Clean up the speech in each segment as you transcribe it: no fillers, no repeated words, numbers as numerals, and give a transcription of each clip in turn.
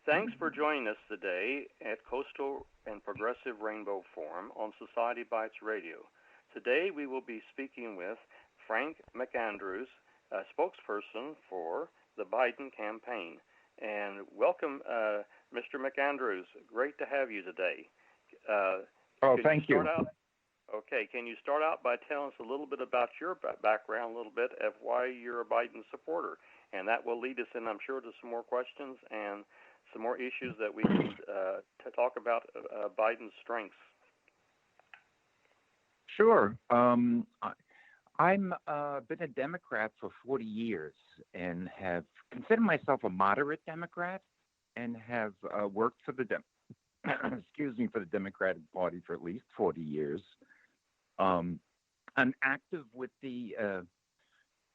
Thanks for joining us today at Coastal and Progressive Rainbow Forum on Society Bites Radio. Today we will be speaking with Frank McAndrews, a spokesperson for the Biden campaign. And welcome, Mr. McAndrews. Great to have you today. Thank you. Okay, can you start out by telling us a little bit about your background, a little bit of why you're a Biden supporter? And that will lead us in, I'm sure, to some more questions and some more issues that we can to talk about Biden's strengths. Sure. I'm been a Democrat for 40 years and have considered myself a moderate Democrat and have worked for the for the Democratic Party for at least 40 years. I'm active with the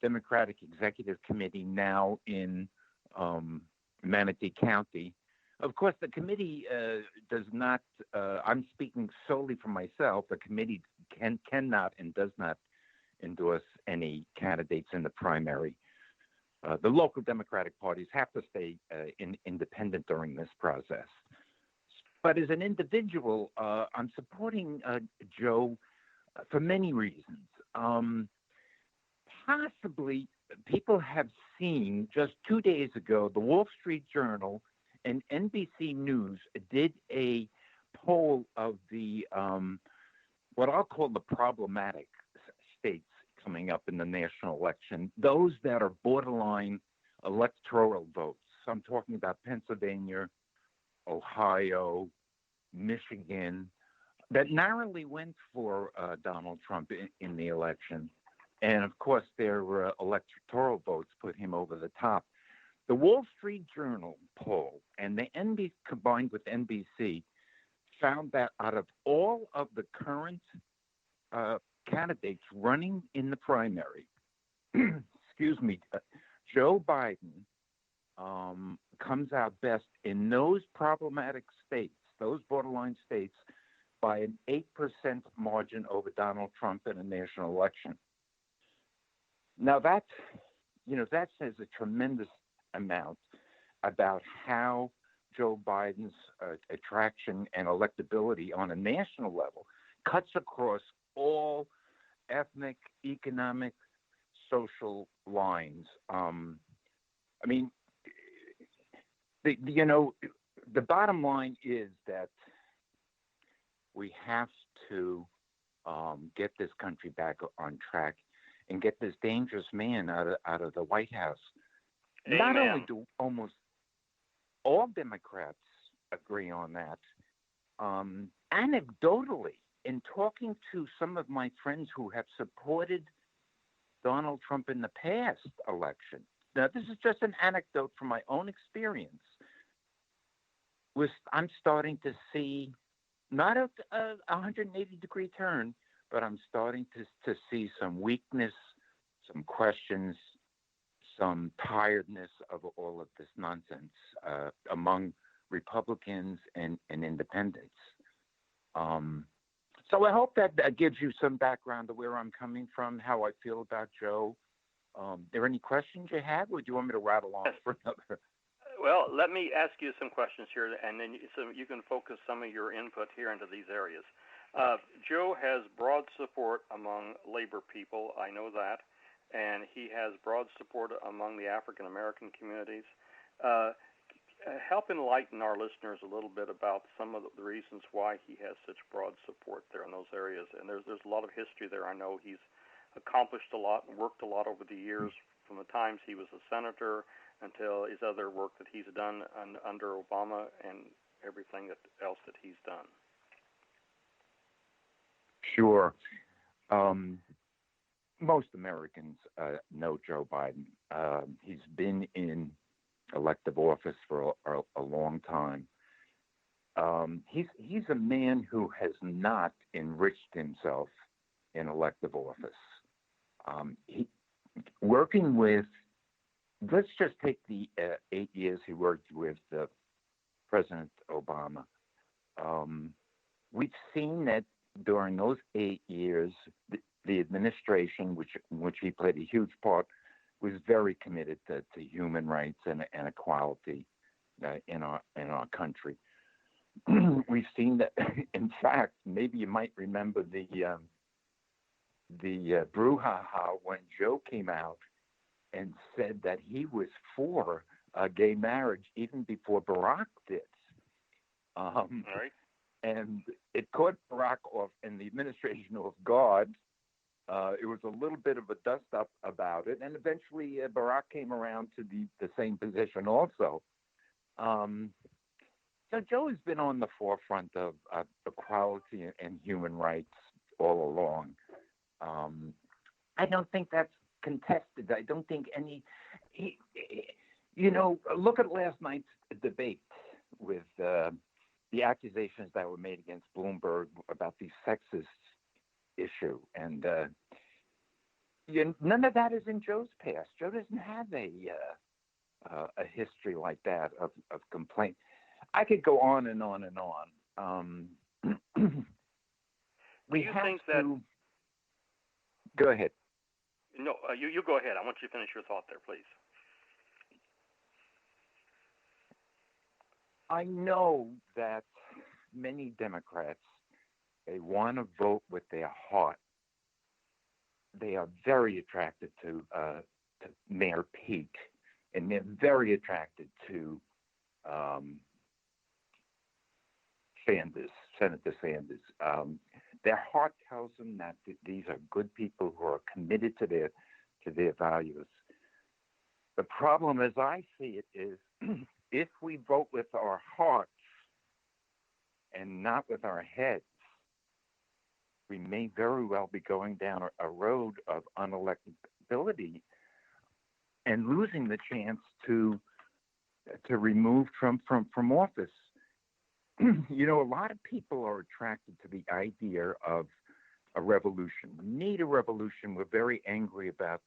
Democratic Executive Committee now in Manatee County. Of course, the committee does not, I'm speaking solely for myself, the committee cannot and does not endorse any candidates in the primary. The local Democratic parties have to stay independent during this process. But as an individual, I'm supporting Joe for many reasons. Possibly, people have seen just 2 days ago, the Wall Street Journal and NBC News did a poll of the what I'll call the problematic states coming up in the national election, those that are borderline electoral votes. So I'm talking about Pennsylvania, Ohio, Michigan, that narrowly went for Donald Trump in the election. And of course, their electoral votes put him over the top. The Wall Street Journal poll and the NBC combined with NBC found that out of all of the current candidates running in the primary, Joe Biden comes out best in those problematic states, those borderline states, by an 8% margin over Donald Trump in a national election. Now that says a tremendous amount about how Joe Biden's attraction and electability on a national level cuts across all ethnic, economic, social lines. The bottom line is that we have to get this country back on track and get this dangerous man out of the White House. Amen. Not only do almost all Democrats agree on that, anecdotally, in talking to some of my friends who have supported Donald Trump in the past election, now this is just an anecdote from my own experience, I'm starting to see not a 180-degree turn, but I'm starting to see some weakness, some questions, some tiredness of all of this nonsense among Republicans and independents. So I hope that gives you some background of where I'm coming from, how I feel about Joe. Are there any questions you have, or do you want me to rattle on for another? Well, let me ask you some questions here, and then so you can focus some of your input here into these areas. Joe has broad support among labor people, I know that, and he has broad support among the African American communities. Help enlighten our listeners a little bit about some of the reasons why he has such broad support there in those areas. And there's a lot of history there. I know he's accomplished a lot and worked a lot over the years, from the times he was a senator until his other work that he's done under Obama and everything else that he's done. Sure. Most Americans know Joe Biden. He's been in elective office for a long time. He's a man who has not enriched himself in elective office. Working with, let's just take the 8 years he worked with President Obama. We've seen that during those 8 years, the administration, which he played a huge part, was very committed to human rights and equality. in our country. We've seen that. In fact, maybe you might remember the brouhaha when Joe came out and said that he was for gay marriage even before Barack did. All right. And it caught Barack off and the administration off guard. It was a little bit of a dust up about it, and eventually Barack came around to the same position also. So Joe has been on the forefront of equality and human rights all along. I don't think that's contested. I don't think look at last night's debate with the accusations that were made against Bloomberg about the sexist issue. And none of that is in Joe's past. Joe doesn't have a history like that of complaint. I could go on and on and on. Go ahead. No, you go ahead. I want you to finish your thought there, please. I know that many Democrats, they want to vote with their heart. They are very attracted to Mayor Pete, and they're very attracted to Senator Sanders. Their heart tells them that these are good people who are committed to their values. The problem, as I see it, is if we vote with our hearts and not with our heads, we may very well be going down a road of unelectability and losing the chance to remove Trump from office. A lot of people are attracted to the idea of a revolution. We need a revolution. We're very angry about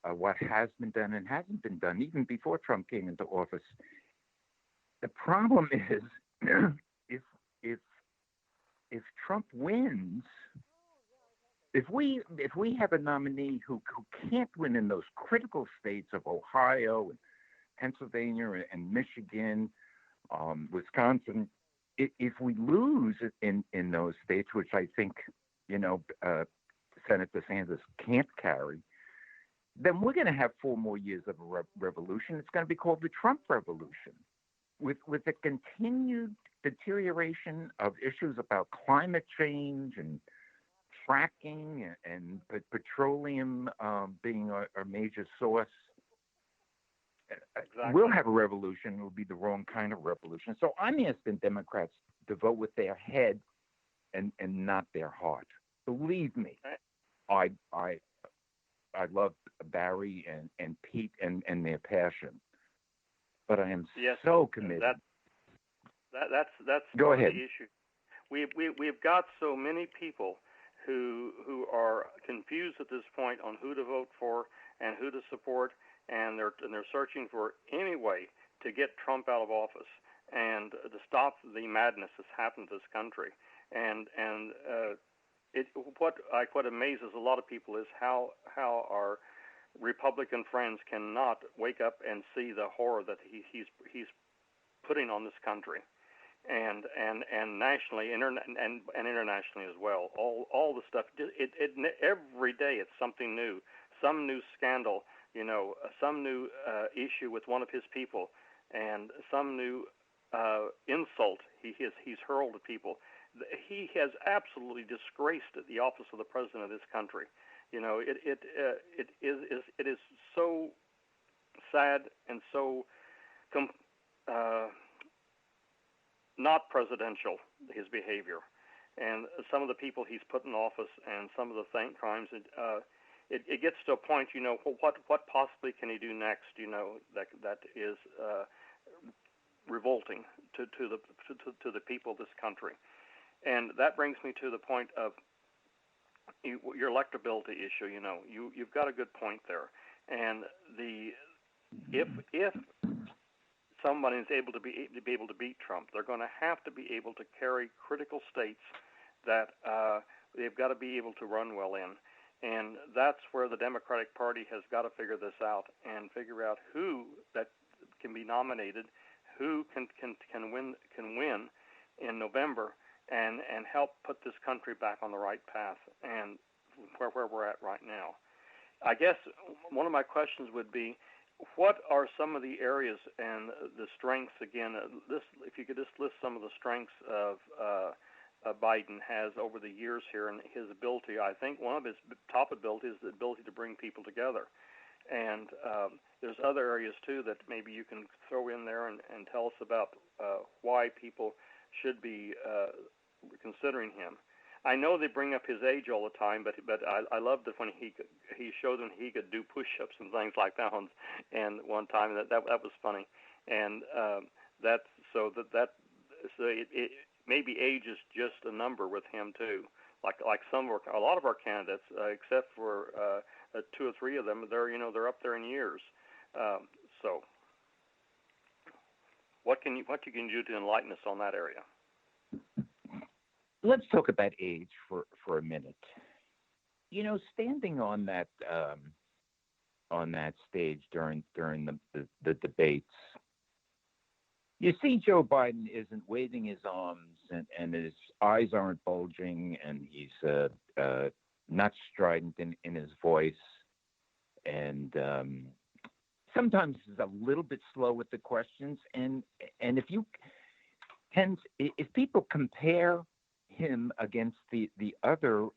what has been done and hasn't been done, even before Trump came into office. The problem is, if Trump wins, if we have a nominee who can't win in those critical states of Ohio and Pennsylvania and Michigan, Wisconsin, if we lose in those states, which I think Senator Sanders can't carry, then we're going to have 4 more years of a revolution. It's going to be called the Trump Revolution, with the continued deterioration of issues about climate change and fracking and petroleum being our major source. Exactly. We'll have a revolution. It will be the wrong kind of revolution. So I'm asking Democrats to vote with their head and not their heart. Believe me, I love Barry and Pete and their passion, but I am so committed. That's Go ahead. The issue. We've got so many people who are confused at this point on who to vote for and who to support, and they're searching for any way to get Trump out of office and to stop the madness that's happened to this country. And what amazes a lot of people is how our Republican friends cannot wake up and see the horror that he's putting on this country, and nationally and internationally as well. All the stuff. Every day it's something new, some new scandal, some new issue with one of his people, and some new insult he's hurled at people. He has absolutely disgraced the office of the president of this country. It is so sad and so not presidential, his behavior, and some of the people he's put in office and some of the crimes. It gets to a point, what possibly can he do next? That is revolting to the people of this country. And that brings me to the point of your electability issue. You've got a good point there. And if somebody is able to be able to beat Trump, they're going to have to be able to carry critical states that they've got to be able to run well in. And that's where the Democratic Party has got to figure this out and figure out who that can be nominated, who can win in November and help put this country back on the right path and where we're at right now. I guess one of my questions would be, what are some of the areas and the strengths, again, if you could just list some of the strengths of Biden has over the years here, and his ability, I think one of his top abilities is the ability to bring people together. And there's other areas, too, that maybe you can throw in there and tell us about why people should be considering him. I know they bring up his age all the time, but I loved it when he showed them he could do push-ups and things like that and one time that was funny, and it maybe age is just a number with him too. Like a lot of our candidates, except for 2 or 3 of them, they're up there in years. So what you can do to enlighten us on that area? Let's talk about age for a minute. Standing on that stage during the debates, you see Joe Biden isn't waving his arms and his eyes aren't bulging and he's not strident in his voice, and sometimes he's a little bit slow with the questions. And if people compare him against the other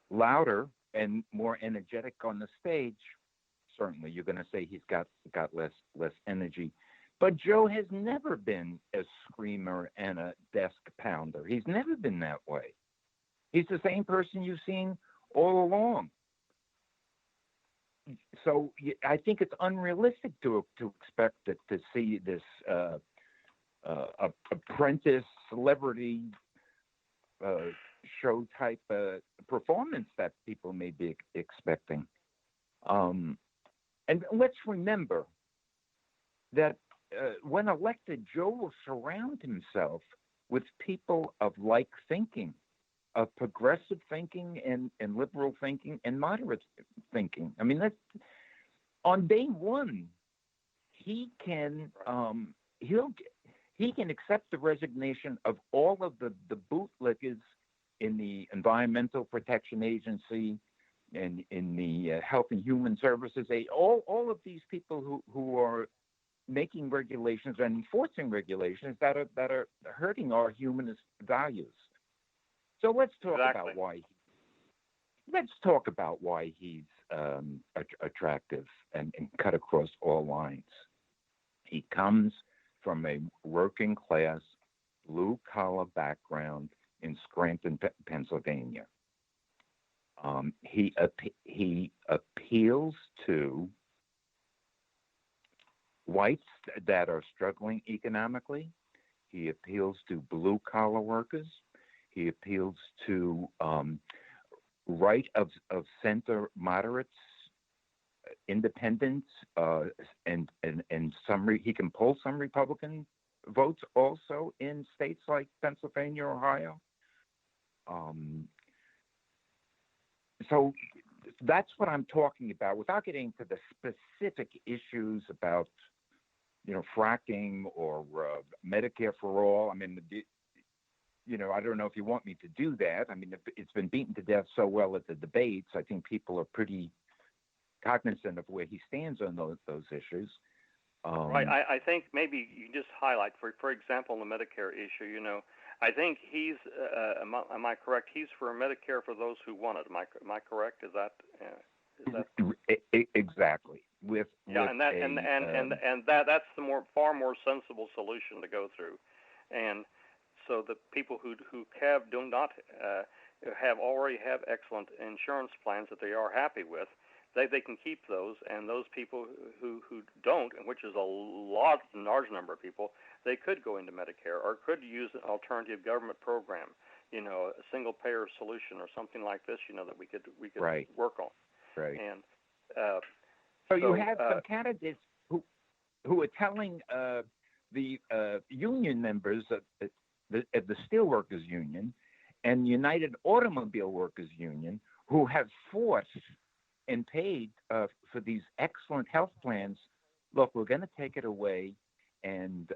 louder and more energetic on the stage, certainly you're going to say he's got less energy. But Joe has never been a screamer and a desk pounder. He's never been that way. He's the same person you've seen all along. So I think it's unrealistic to expect to see this apprentice celebrity show type performance that people may be expecting. And let's remember that when elected, Joe will surround himself with people of like thinking, of progressive thinking and liberal thinking and moderate thinking. I mean, that's on day one. He can he can accept the resignation of all of the bootlickers in the Environmental Protection Agency and in the Health and Human Services. All of these people who are making regulations and enforcing regulations that are hurting our humanist values. So let's talk about why. Let's talk about why he's attractive and cut across all lines. He comes from a working class, blue collar background in Scranton, Pennsylvania. He appeals to whites that are struggling economically. He appeals to blue collar workers. He appeals to right of center moderates, independents, and some he can pull some Republican votes also in states like Pennsylvania, Ohio. So that's what I'm talking about, without getting to the specific issues about, fracking or Medicare for all. I mean, I don't know if you want me to do that. I mean, it's been beaten to death so well at the debates. I think people are pretty cognizant of where he stands on those issues. Right. I think maybe you just highlight, for example, the Medicare issue. I think he's. Am I correct? He's for Medicare for those who want it. Am I correct? Is that? Exactly. That's the far more sensible solution to go through, and so the people who do not already have excellent insurance plans that they are happy with, they can keep those, and those people who don't, which is a large number of people, they could go into Medicare or could use an alternative government program, a single payer solution or something like this, that we could right. work on. Right. And so you have some candidates who are telling the union members of the Steelworkers Union and United Automobile Workers Union, who have fought and paid for these excellent health plans. Look, we're going to take it away, and